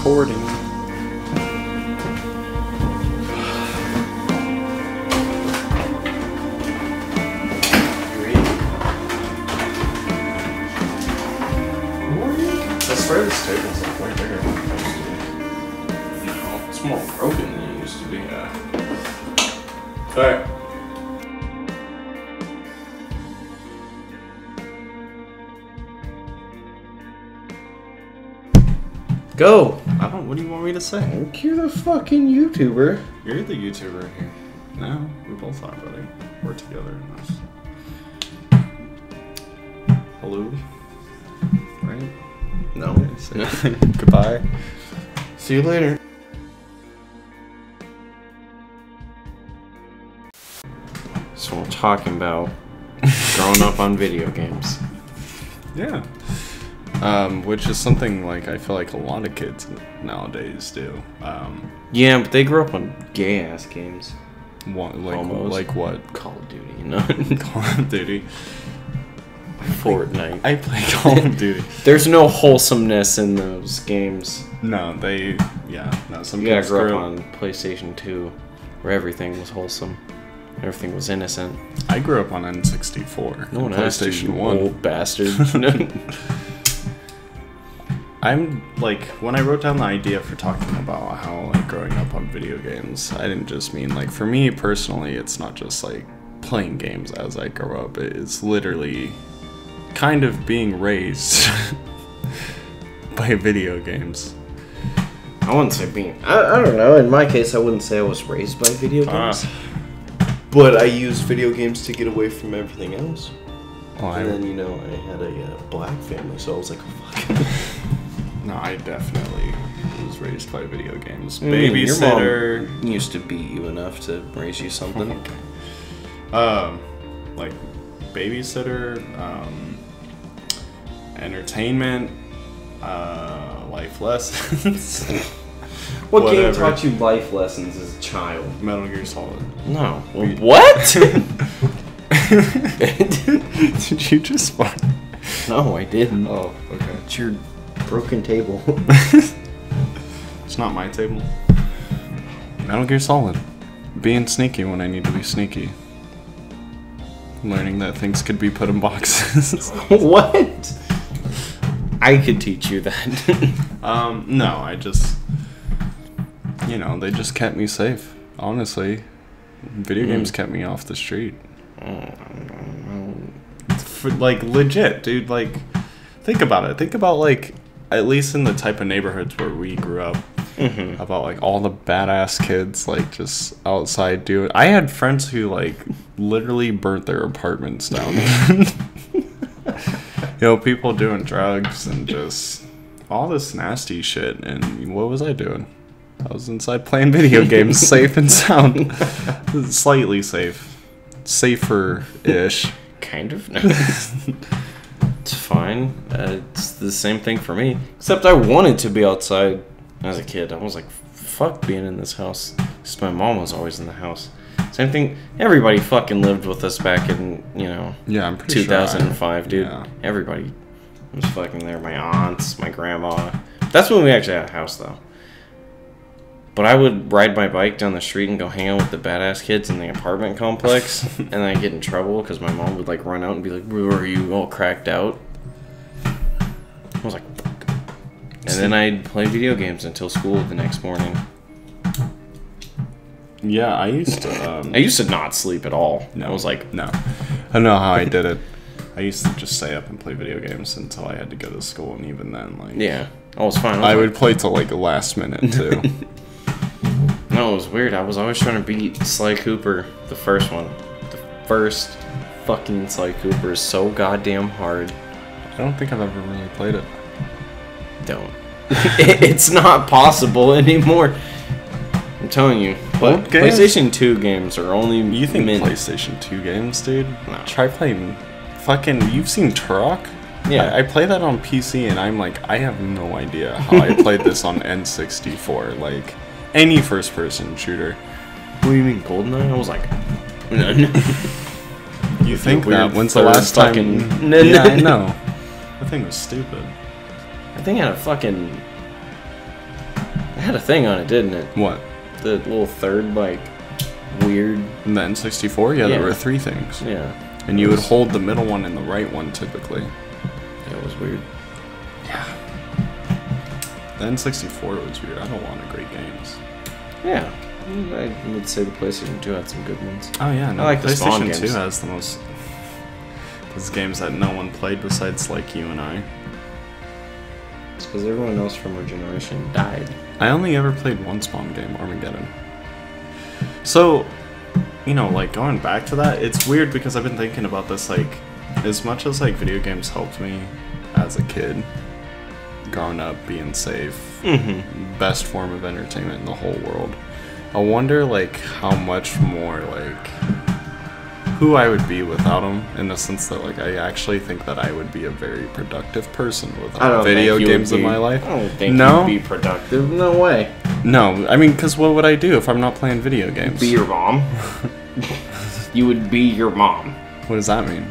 recording. I swear this table's like way bigger than it used to be. No, it's more broken than it used to be. Yeah. Alright. Go! What do you want me to say? You're the fucking YouTuber. You're the YouTuber here. No, we both are, buddy. We're together in this. Hello? Right? No. Goodbye. See you later. So we're talking about growing up on video games. Yeah. Which is something like I feel like a lot of kids nowadays do. Yeah, but they grew up on gay ass games. Almost. Like what? Call of Duty, you know? Call of Duty. Fortnite. I play Call of Duty. There's no wholesomeness in those games. No, some You gotta kids grow up on PlayStation 2, where everything was wholesome. Everything was innocent. I grew up on N64. No one asked you, PlayStation you 1. old bastard. I'm like, when I wrote down the idea for talking about how like growing up on video games, I didn't just mean like, for me personally, it's not just like playing games as I grow up. It's literally kind of being raised by video games. I wouldn't say being. I don't know. In my case, I wouldn't say I was raised by video games. But I used video games to get away from everything else. Well, And then, I had a black family, so I was like, fuck. No, I definitely was raised by video games. Babysitter. Your mom used to beat you enough to raise you something. Like babysitter, entertainment, life lessons. What Whatever. game taught you life lessons as a child? Metal Gear Solid. No. What? Did you just fart? No, I didn't. Oh, okay. It's your broken table. It's not my table. Metal Gear Solid. Being sneaky when I need to be sneaky. Learning that things could be put in boxes. What? I could teach you that. No, I just... they just kept me safe. Honestly. Video games kept me off the street. Like, legit, dude. Like, think about it. Think about, like, at least in the type of neighborhoods where we grew up, about, like, all the badass kids, like, just outside doing... I had friends who, like, literally burnt their apartments down. People doing drugs and just all this nasty shit. And what was I doing? I was inside playing video games, safe and sound. Slightly safe. Safer-ish. Kind of. It's fine. It's the same thing for me. Except I wanted to be outside as a kid. I was like, fuck being in this house. Because my mom was always in the house. Same thing. Everybody fucking lived with us back in, Yeah, I'm pretty 2005, sure dude. Yeah. Everybody was fucking there. My aunts, my grandma. That's when we actually had a house, though. But I would ride my bike down the street and go hang out with the badass kids in the apartment complex. And then I'd get in trouble because my mom would, like, run out and be like, "Where are you all cracked out?" I was like, fuck. And then I'd play video games until school the next morning. Yeah, I used to... I used to not sleep at all. No. I was like... No. I don't know how I did it. I used to just stay up and play video games until I had to go to school. And even then, like... Yeah. I was fine. I would play till, like, the last minute, too. No, it was weird. I was always trying to beat Sly Cooper, the first one. The first fucking Sly Cooper is so goddamn hard. I don't think I've ever really played it. Don't. It's not possible anymore. I'm telling you. But PlayStation 2 games are only... You think PlayStation 2 games, dude? No. Try playing fucking... You've seen Turok? Yeah. I play that on PC, and I'm like, I have no idea how I played this on N64. Like... Any first-person shooter. What do you mean, GoldenEye? I was like... You think that? When's the last time... Yeah, I know. That thing was stupid. I think I had a fucking... had a thing on it, didn't it? What? The little third, like, weird... In the N64? Yeah, Yeah. there were 3 things. Yeah. And you would hold the middle one and the right one, typically. Yeah, it was weird. The N64 was weird. I had a lot of great games. Yeah. I would say the PlayStation 2 had some good ones. Oh, yeah. No, I like the Spawn PlayStation 2 games. has the most... Those games that no one played besides, like, you and I. It's because everyone else from our generation died. I only ever played one Spawn game, Armageddon. So, you know, like, going back to that, it's weird because I've been thinking about this, like, as much as, like, video games helped me as a kid, growing up, being safe, best form of entertainment in the whole world, I wonder, like, how much more, like, who I would be without them, in the sense that, like, I actually think that I would be a very productive person without video games in my life. I don't think No? you'd be productive. No way. No, I mean, because what would I do if I'm not playing video games? Be your mom. You would be your mom. What does that mean?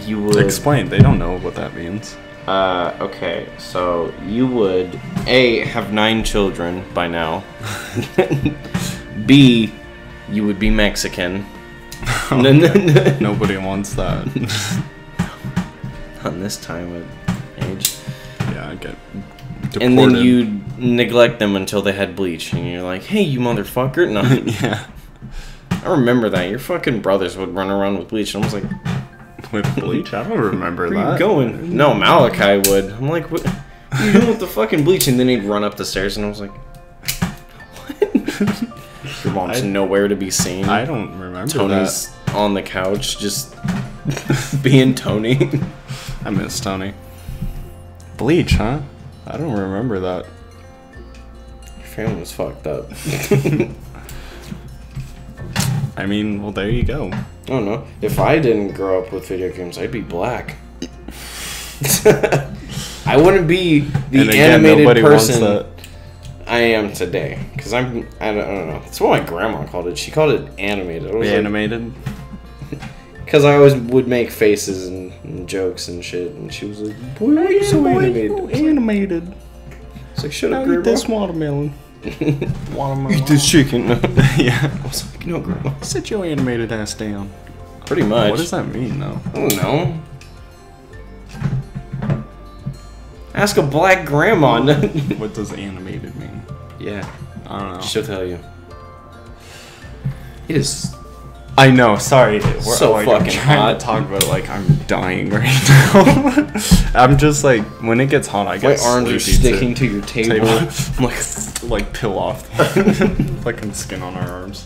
You would... Explain. They don't know what that means. Okay, so you would A, have 9 children by now. B, you would be Mexican. Nobody wants that. On this time of age. Yeah, I get deported. And then you'd neglect them until they had bleach. And you're like, hey, you motherfucker. No. Yeah. I remember that. Your fucking brothers would run around with bleach. And I was like, With bleach? I don't remember where that. are you going? No, Malachi would. I'm like, what are you doing with the fucking bleach? And then he'd run up the stairs. And I was like, what? Your mom's nowhere to be seen. I don't remember Tony's that. on the couch just being Tony. I miss Tony. Bleach, huh? I don't remember that. Your family was fucked up. I mean, well, there you go. I don't know. If I didn't grow up with video games, I'd be black. I wouldn't be the And again, animated nobody wants person that. I am today. Because I don't know. That's what my grandma called it. She called it animated. Animated? Because I always would make faces and jokes and shit. And she was like, boy, why are you so animated? Animated. It's like, shut up, Now grandma. eat this watermelon. Watermelon. Eat this chicken. Yeah. I was like, no, grandma. Sit your animated ass down. Pretty much. What does that mean, though? I don't know. Ask a black grandma. What does animated mean? Yeah, I don't know. she'll tell you. It is. I know, sorry. So I'm fucking trying hot. to talk about it like I'm dying right now. I'm just like, when it gets hot, I My get arms are sleepy, sticking to your table. I'm like peel off fucking skin on our arms.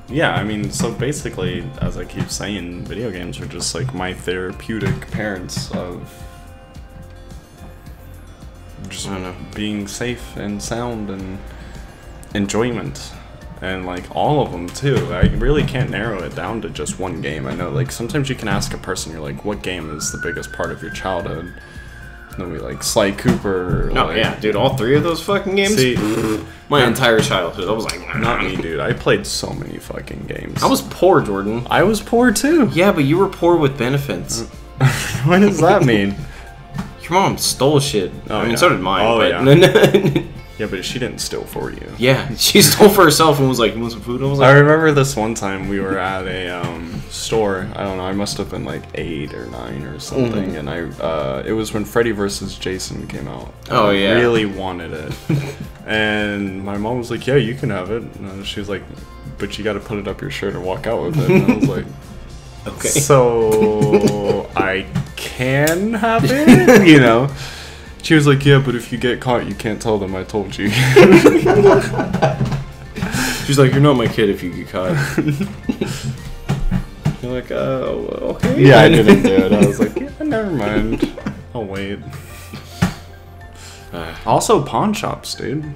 Yeah, I mean, so basically, as I keep saying, video games are just like my therapeutic parents of just I don't know. being safe and sound and enjoyment. And like all of them too. I really can't narrow it down to just one game. I know like sometimes you can ask a person, you're like, what game is the biggest part of your childhood? And they'll be like Sly Cooper. No, like, yeah, dude, all 3 of those fucking games. See, my entire childhood, I was like, not me, dude. I played so many fucking games. I was poor, Jordan. I was poor too. Yeah, but you were poor with benefits. What does that mean? Your mom stole shit. Oh, I mean, yeah. so did mine. Oh, but Yeah, but she didn't steal for you. yeah, she stole for herself and was like, "You want some food?" I was I like, remember this one time we were at a store. I don't know. I must have been like 8 or 9 or something. And it was when Freddy vs. Jason came out. Oh, I yeah. really wanted it. And my mom was like, "Yeah, you can have it." And she was like, "But you got to put it up your shirt and walk out with it." And I was like, "Okay." So I can have it, you know. She was like, "Yeah, but if you get caught, you can't tell them I told you." She's like, "You're not my kid if you get caught." You're like, "Oh, okay." Yeah, I didn't do it. I was like, "Yeah, never mind. I'll wait." Also, pawn shops, dude.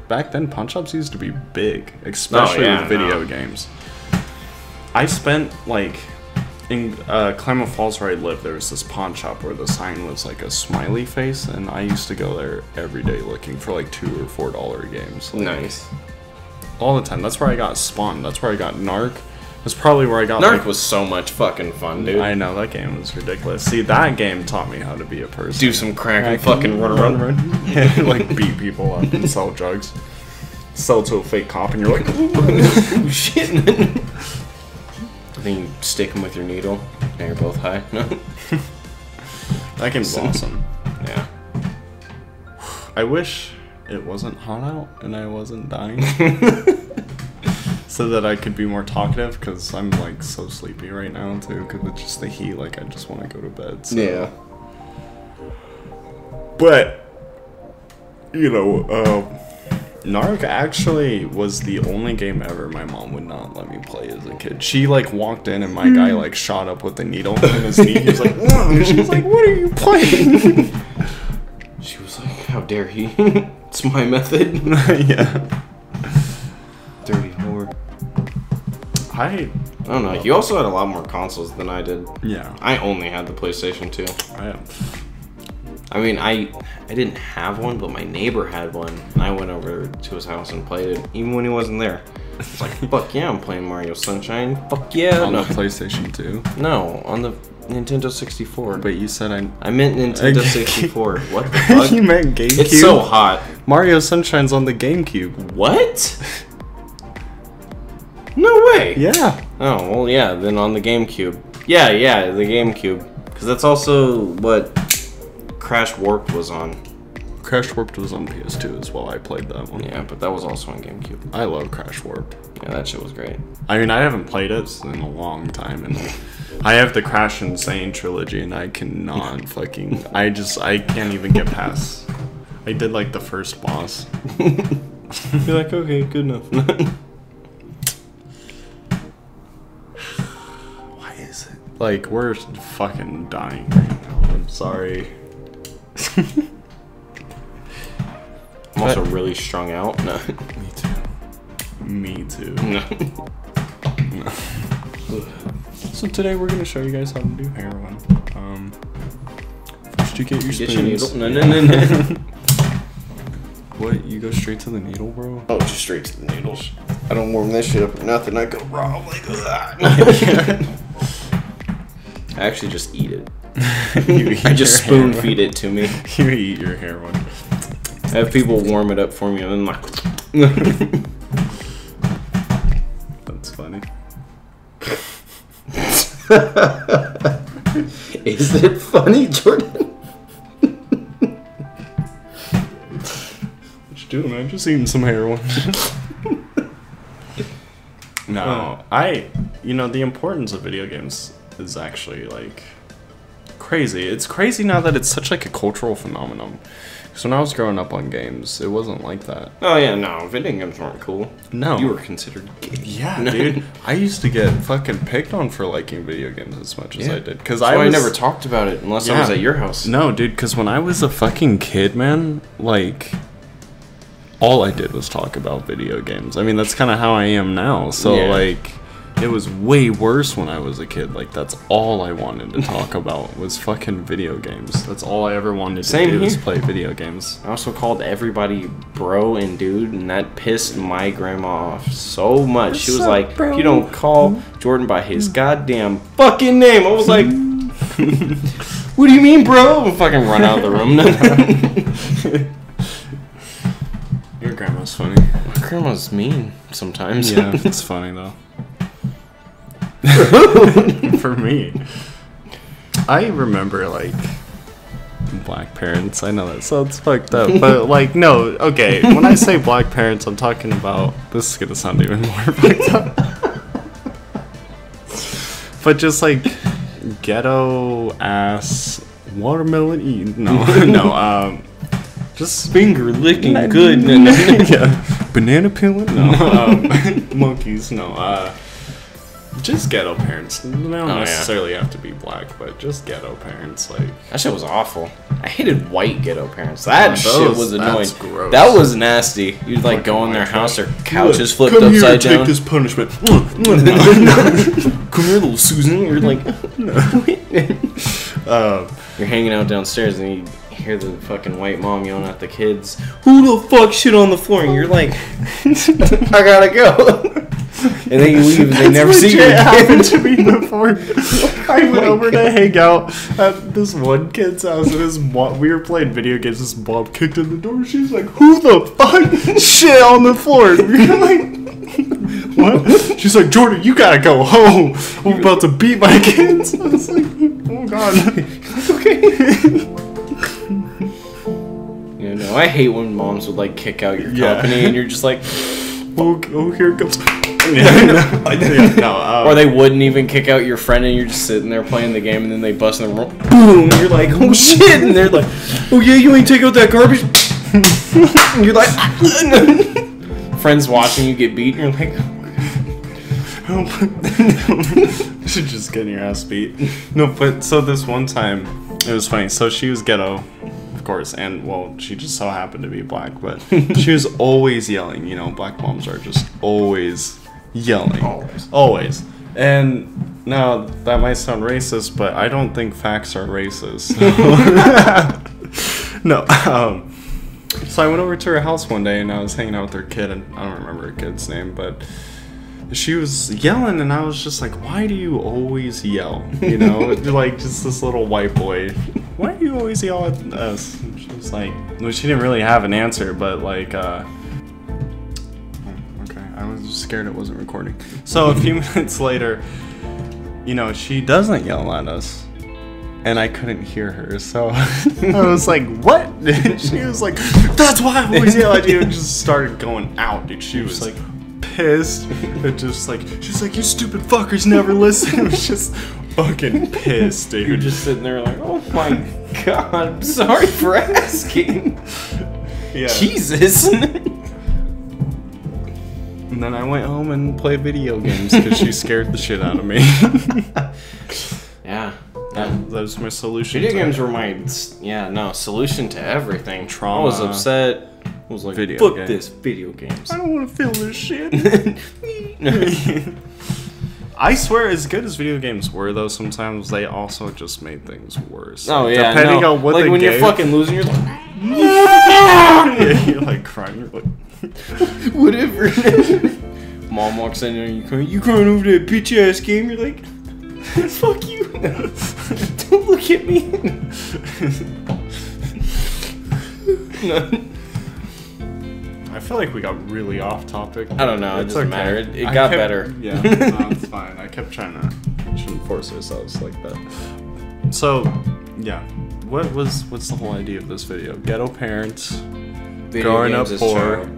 Back then, pawn shops used to be big, especially with video games. I spent like in Klamath Falls where I lived, there was this pawn shop where the sign was like a smiley face, and I used to go there every day looking for like $2 or $4 games. Like, Nice. all the time. That's where I got Spawn. That's where I got Narc. That's probably where I got Narc was so much fucking fun, dude. I know, that game was ridiculous. See, that game taught me how to be a person. Do some crack and fucking run around. Yeah, like beat people up and sell drugs. Sell to a fake cop and you're like, ooh, shit. Then you stick them with your needle. Now you're both high. No. That game's awesome. Yeah. I wish it wasn't hot out and I wasn't dying. So that I could be more talkative, because I'm like so sleepy right now too, because it's just the heat, like I just want to go to bed. So. Yeah. But, you know, Narc actually was the only game ever my mom would not let me play as a kid. She like walked in and my guy like shot up with a needle in his knee. He was like, whoa! And she was like, what are you playing? She was like, how dare he? It's my method. Yeah. Dirty whore. I don't know. You also had a lot more consoles than I did. Yeah. I only had the PlayStation 2. I mean, I didn't have one, but my neighbor had one. And I went over to his house and played it, even when he wasn't there. It's like, fuck yeah, I'm playing Mario Sunshine. Fuck yeah. On the PlayStation 2? No, on the Nintendo 64. But you said I meant Nintendo 64. What the fuck? You meant GameCube? It's so hot. Mario Sunshine's on the GameCube. What? No way. Yeah. Oh, well, yeah, then on the GameCube. Yeah, the GameCube. Because that's also what Crash Warped was on. Crash Warped was on PS2 as well. I played that one. Yeah, but that was also on GameCube. I love Crash Warped. Yeah, that shit was great. I mean, I haven't played it in a long time, and I have the Crash Insane trilogy, and I cannot fucking... I can't even get past... I did, like, the first boss. You're like, okay, good enough. Why is it? Like, we're fucking dying right now. I'm sorry. I'm also really strung out. No. Me too. No. No. So today we're gonna show you guys how to do heroin. First you get your spoons. No. What? You go straight to the needle, bro? Oh, just straight to the needles. I don't warm this shit up or nothing. I go raw. I'm like, ugh. I actually just eat it. I just spoon feed it to me. You eat your heroin. I have people warm it up for me, and then like. That's funny. Is it funny, Jordan? What you doing, man? Just eating some heroin. No, you know, the importance of video games is actually like crazy. It's crazy now that it's such like a cultural phenomenon. So when I was growing up on games, it wasn't like that. Oh yeah, no, video games weren't cool. No. You were considered gay. Yeah, dude. I used to get fucking picked on for liking video games as much as I did. Because I never talked about it unless I was at your house. No, dude, because when I was a fucking kid, man, like, all I did was talk about video games. I mean, that's kind of how I am now. So, like, it was way worse when I was a kid. Like, that's all I wanted to talk about was fucking video games. That's all I ever wanted to do was play video games. I also called everybody bro and dude, and that pissed my grandma off so much. She was like, if you don't call Jordan by his goddamn fucking name. I was like, what do you mean, bro? And fucking run out of the room. Your grandma's funny. My grandma's mean sometimes. Yeah, it's funny, though. For me, I remember like black parents. I know that sounds fucked up, but like no, okay. When I say black parents, I'm talking about this is gonna sound even more fucked up. But just like ghetto ass watermelon eating. No, no. Just finger licking good. Yeah. Banana peeling. No. Monkeys. No. Just ghetto parents. They don't necessarily have to be black, but just ghetto parents. Like that shit was awful. I hated white ghetto parents. That shit was annoying. That's gross. That was nasty. You'd like go in their house, their couches flipped come upside here, down. Take this punishment. Come here, little Susan. You're like, you're hanging out downstairs and you hear the fucking white mom yelling at the kids, "Who the fuck shit on the floor?" And you're like, I gotta go. and then you leave and they never see you It again. happened to me before. I went over to hang out at this one kid's house, and his mom, we were playing video games. This mom kicked in the door. She's like, "Who the fuck shit on the floor?" And we were like, "What?" She's like, "Jordan, you gotta go home. I'm about to beat my kids." I was like, "Oh god." Okay. You know, I hate when moms would like kick out your company and you're just like, oh, here it comes. Or they wouldn't even kick out your friend and you're just sitting there playing the game and then they bust in the room. Boom! You're like, oh shit! And they're like, oh yeah, you ain't take out that garbage. And you're like, friends watching you get beat and you're like, you should just get your ass beat. No, but so this one time, it was funny. So she was ghetto, of course, and well, she just so happened to be black, but she was always yelling. You know, black moms are just always yelling. Always. And now, that might sound racist, but I don't think facts are racist. No. So I went over to her house one day, and I was hanging out with her kid, and I don't remember her kid's name, but she was yelling, and I was just like, why do you always yell? You know, like just this little white boy. Why do you always yell at us? And she was like, well, she didn't really have an answer, but like, okay, I was scared it wasn't recording. So a few minutes later, you know, she doesn't yell at us. And I couldn't hear her, so I was like, what? And she was like, that's why I always yell at you, and just started going out, dude. She was like pissed, and just like, she's like, you stupid fuckers never listen. I was just fucking pissed, dude. you're just sitting there like, oh my god, I'm sorry for asking. Yeah. Jesus. And then I went home and played video games because she scared the shit out of me. Yeah. That was my solution. Video games were my solution to everything. Trauma. I was upset. I was like, Video fuck game. this, video games. I don't want to feel this shit. I swear, as good as video games were, though, sometimes they also just made things worse. Oh yeah, depending on what like they when gave. you're fucking losing, you're like, Yeah, you're like crying. You're like, whatever. Mom walks in and you crying over that bitch ass game. You're like, fuck you. Don't look at me. I feel like we got really off topic. I don't know. It It's doesn't okay. matter. It I got kept- better. Yeah, no, it's fine. I kept trying to. Shouldn't force ourselves like that. So, yeah. What's the whole idea of this video? Ghetto parents, Video growing up games as poor, child.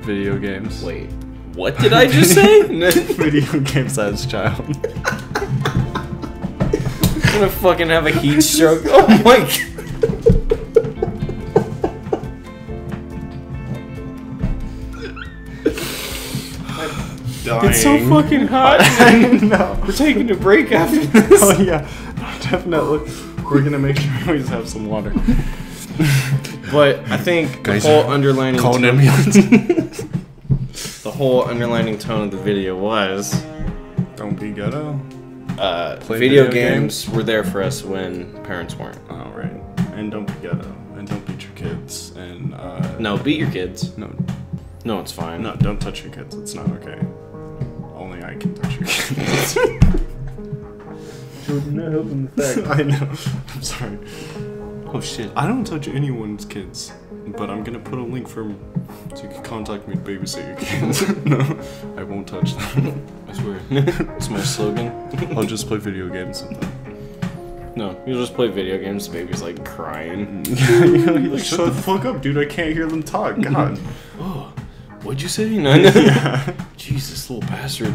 video games. Wait, what did I just say? Video games as child. I'm gonna fucking have a heat stroke. Oh my god. Dying. It's so fucking hot. I know. We're taking a break after this. Oh yeah, definitely. We're gonna make sure we always have some water. But I think Guys, the whole underlining call an tone, ambulance. the whole underlining tone of the video was Don't be ghetto. Play video video games were there for us when parents weren't. Oh right. And don't be ghetto. And don't beat your kids. And No, beat your kids. no, No, it's fine. no, don't touch your kids. It's not okay. Only I can touch your kids. You're not helping the fact. I know. I'm sorry. Oh shit. I don't touch anyone's kids, but I'm gonna put a link for so you can contact me to babysit your kids. No, I won't touch them. I swear. It's my slogan. I'll just play video games with them. No, you'll just play video games. The baby's like crying. You're like, shut the fuck up, dude. I can't hear them talk. God. Oh, what'd you say? No. Yeah. Jesus, little bastard.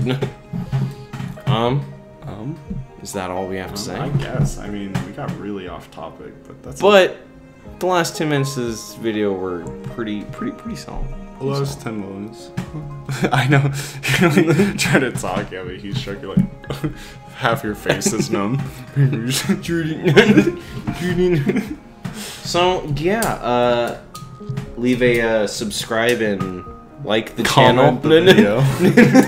Is that all we have to say? I guess. I mean, we got really off topic, but that's. But the last 10 minutes of this video were pretty solid. The last 10 minutes. I know. You're like trying to talk, yeah, but he's stroking like half your face is numb. So yeah, leave a subscribe and like the Comment channel. the video.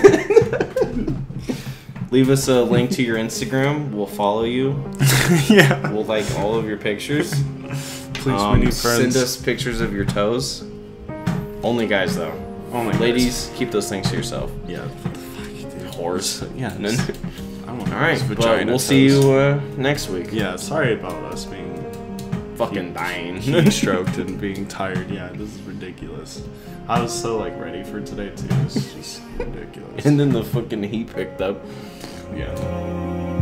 Leave us a link to your Instagram. We'll follow you. Yeah. We'll like all of your pictures. Please, we need friends. Send us pictures of your toes. Only guys though. Only Ladies, keep those things to yourself. Yeah. What the fuck, dude? horse. Yeah. And then, I don't know. all right, his but vagina we'll see toes. you next week. Yeah, sorry about us being Fucking dying. heat stroked and being tired. Yeah, this is ridiculous. I was so like ready for today too. It's just ridiculous. And then the fucking heat picked up. Yeah.